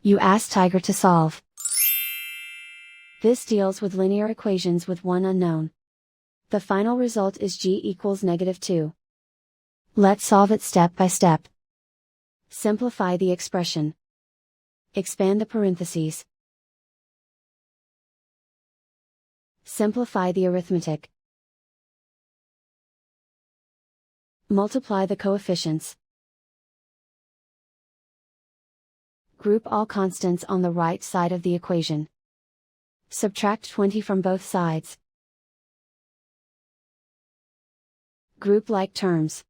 You ask Tiger to solve. This deals with linear equations with one unknown. The final result is g equals -2. Let's solve it step by step. Simplify the expression. Expand the parentheses. Simplify the arithmetic. Multiply the coefficients. Group all constants on the right side of the equation. Subtract 20 from both sides. Group like terms.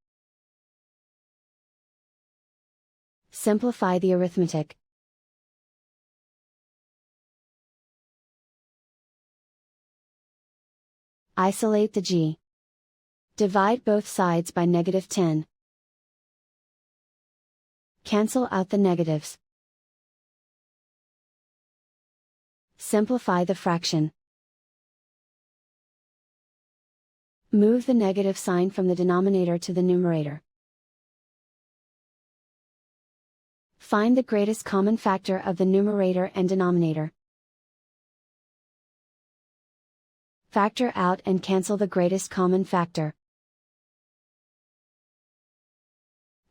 Simplify the arithmetic. Isolate the g. Divide both sides by -10. Cancel out the negatives. Simplify the fraction. Move the negative sign from the denominator to the numerator. Find the greatest common factor of the numerator and denominator. Factor out and cancel the greatest common factor.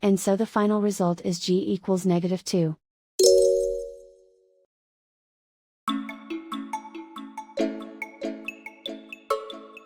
And so the final result is g equals -2.